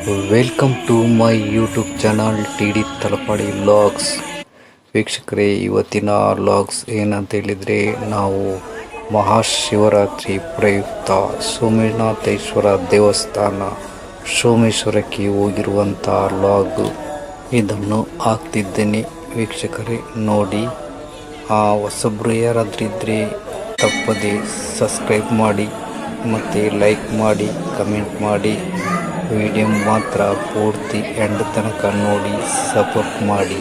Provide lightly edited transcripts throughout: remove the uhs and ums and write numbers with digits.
Welcome to my YouTube channel T D Talapady vlogs. ವೀಕ್ಷಕರೇ, ಇವತ್ತಿನ vlogs ಏನಂತ ಹೇಳಿದರೆ, ನಾವು ಮಹಾಶಿವರಾತ್ರಿ ಪ್ರಯುಕ್ತ ಸೋಮನಾಥೇಶ್ವರ ದೇವಸ್ಥಾನ ಸೋಮೇಶ್ವರಕ್ಕೆ ಹೋಗಿರುವಂಥ ವ್ಲಾಗ್ ಇದನ್ನು ಹಾಕ್ತಿದ್ದೇನೆ. ವೀಕ್ಷಕರೇ ನೋಡಿ, ಹೊಸಬ್ರು ಯಾರಾದ್ರಿದ್ದರೆ ತಪ್ಪದೆ ಸಬ್ಸ್ಕ್ರೈಬ್ ಮಾಡಿ ಮತ್ತು ಲೈಕ್ ಮಾಡಿ, ಕಮೆಂಟ್ ಮಾಡಿ. ವಿಡಿಯೋ ಮಾತ್ರ ಪೂರ್ತಿ ಎಂಡ್ ತನಕ ನೋಡಿ ಸಪೋರ್ಟ್ ಮಾಡಿ.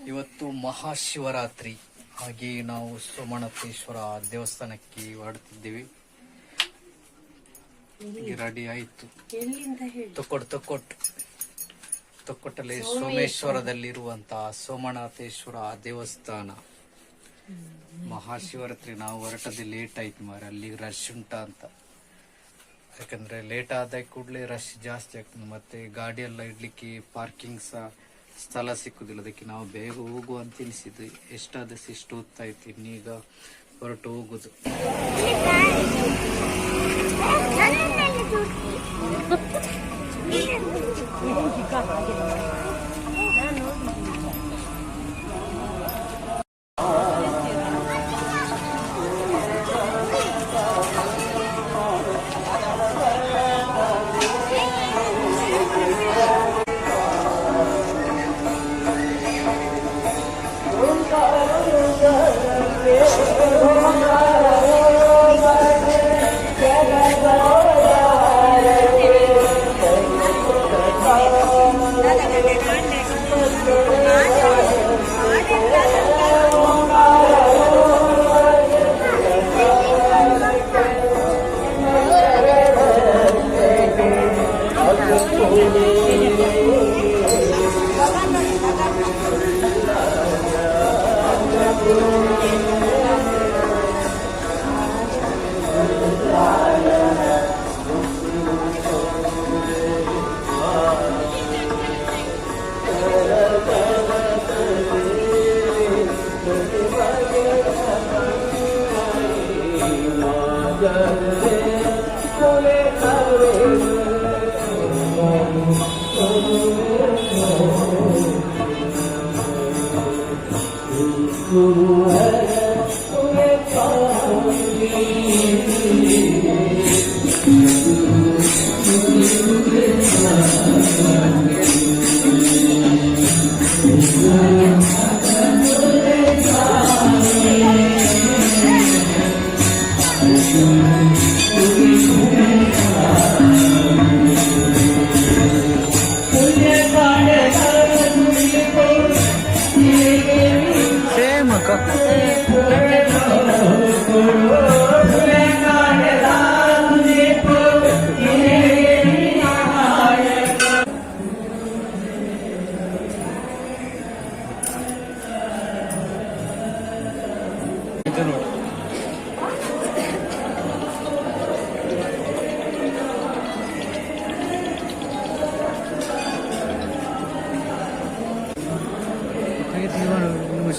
ಇವತ್ತು ಮಹಾಶಿವರಾತ್ರಿ, ಹಾಗೆ ನಾವು ಸೋಮನಾಥೇಶ್ವರ ದೇವಸ್ಥಾನಕ್ಕೆ ಹೊರಡ್ತಿದ್ದೇವೆ. ರೆಡಿ ಆಯ್ತು. ತೊಕ್ಕೊಟ್ಟಲ್ಲಿ ಸೋಮೇಶ್ವರದಲ್ಲಿರುವಂತಹ ಸೋಮನಾಥೇಶ್ವರ ದೇವಸ್ಥಾನ. ಮಹಾಶಿವರಾತ್ರಿ ನಾವು ಹೊರಟದ್ದು ಲೇಟ್ ಆಯ್ತು ಮಾರೆ, ಅಲ್ಲಿ ರಶ್ ಉಂಟ ಅಂತ. ಯಾಕಂದ್ರೆ ಲೇಟ್ ಆದ ಕೂಡಲೇ ರಶ್ ಜಾಸ್ತಿ ಆಗ್ತದೆ, ಮತ್ತೆ ಗಾಡಿ ಎಲ್ಲ ಇಡ್ಲಿಕ್ಕೆ ಪಾರ್ಕಿಂಗ್ ಸಹ ಸ್ಥಳ ಸಿಕ್ಕುದಿಲ್ಲ. ಅದಕ್ಕೆ ನಾವು ಬೇಗ ಹೋಗುವ ಅಂತ ಎನಿಸಿದ್ದು. ಎಷ್ಟಾದಷ್ಟು ಇಷ್ಟು ಹೊತ್ತಾಯ್ತು, ಇನ್ನೀಗ ಹೊರಟು ಹೋಗುದು.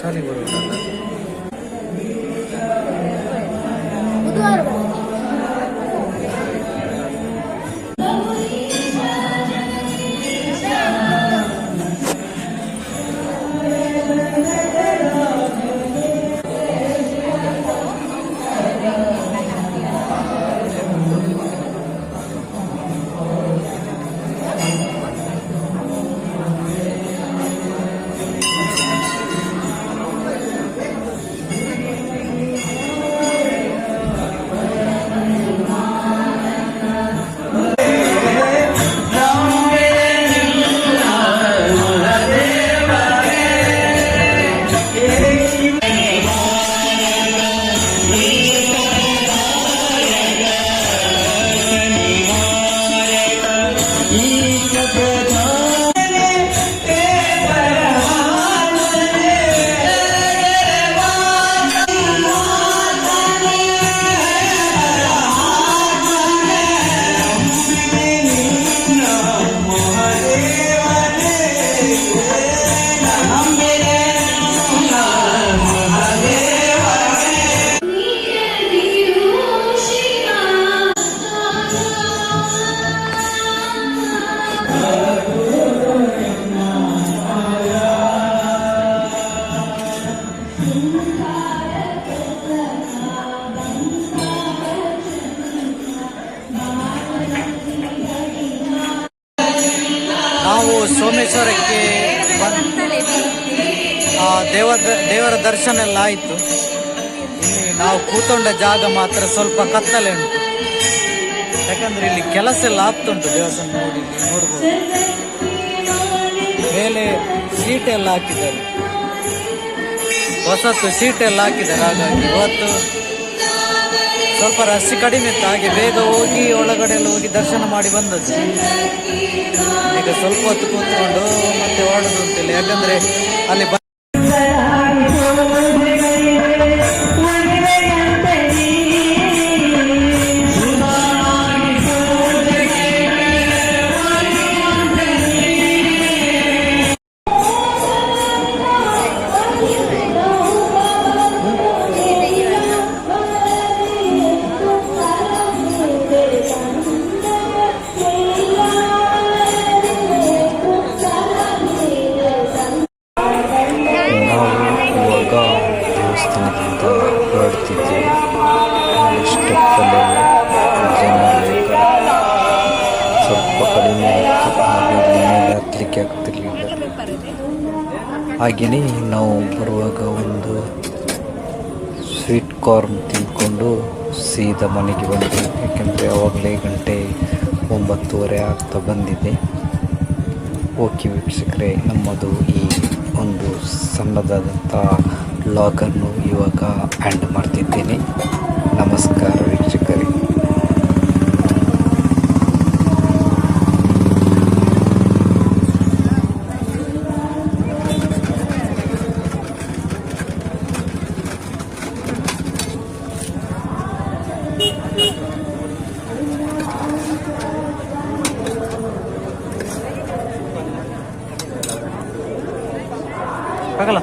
ಶಾಲೆ ಬರೋದಲ್ಲ. ನಾವು ಸೋಮೇಶ್ವರಕ್ಕೆ ದೇವರ ದರ್ಶನ ಎಲ್ಲ ಆಯಿತು. ಇಲ್ಲಿ ನಾವು ಕೂತ್ಕೊಂಡ ಜಾಗ ಮಾತ್ರ ಸ್ವಲ್ಪ ಕತ್ತಲೆ ಉಂಟು, ಯಾಕಂದ್ರೆ ಇಲ್ಲಿ ಕೆಲಸ ಎಲ್ಲ ಆಗ್ತುಂಟು. ದೇವಸ್ಥಾನ ನೋಡ್ಬೋದು, ಮೇಲೆ ಸೀಟ್ ಎಲ್ಲ ಹಾಕಿದ್ದಾರೆ, ಹೊಸತ್ತು ಸೀಟ್ ಎಲ್ಲ ಹಾಕಿದ್ದಾರೆ. ಹಾಗಾಗಿ ಇವತ್ತು ಸ್ವಲ್ಪ ರಶ್ ಕಡಿಮೆ ಇತ್ತು, ಹಾಗೆ ಬೇಗ ಹೋಗಿ ಒಳಗಡೆ ಎಲ್ಲ ಹೋಗಿ ದರ್ಶನ ಮಾಡಿ ಬಂದದ್ದು. ಈಗ ಸ್ವಲ್ಪ ಹೊತ್ತು ಕೂತ್ಕೊಂಡು ಮತ್ತೆ ಹೊರಡುದು ಅಂತಿಲ್ಲ, ಯಾಕಂದ್ರೆ ಅಲ್ಲಿ ದೇವಸ್ಥಾನದಿಂದ ಹೊರಡ್ತಿದ್ದೇವೆ. ಸ್ಟೆಪ್ಪಲ್ಲಿ ಜನ ಸ್ವಲ್ಪ ಕಡಿಮೆ ಆಯಿತು, ಹಾಗೆ ಮೇಲೆ ಹತ್ತಲಿಕ್ಕೆ ಆಗ್ತಿರ್ಲಿಲ್ಲ. ಹಾಗೆಯೇ ನಾವು ಬರುವಾಗ ಒಂದು ಸ್ವೀಟ್ ಕಾರ್ನ್ ತಿಂದ್ಕೊಂಡು ಸೀದಾ ಮನೆಗೆ ಬಂದ್ವಿ, ಯಾಕೆಂದರೆ ಆವಾಗಲೇ ಗಂಟೆ 9:30 ಆಗ್ತಾ ಬಂದಿದೆ. ಓಕೆ ವೀಕ್ಷಕರೇ, ನಮ್ಮದು ಈ ಒಂದು ಸಣ್ಣದಾದಂಥ ವ್ಲಾಗನ್ನು ಇವಾಗ ಎಂಡ್ ಮಾಡ್ತಿದ್ದೇನೆ. ನಮಸ್ಕಾರ ವೀಕ್ಷಕರೇ. ಆಗಲ್ಲ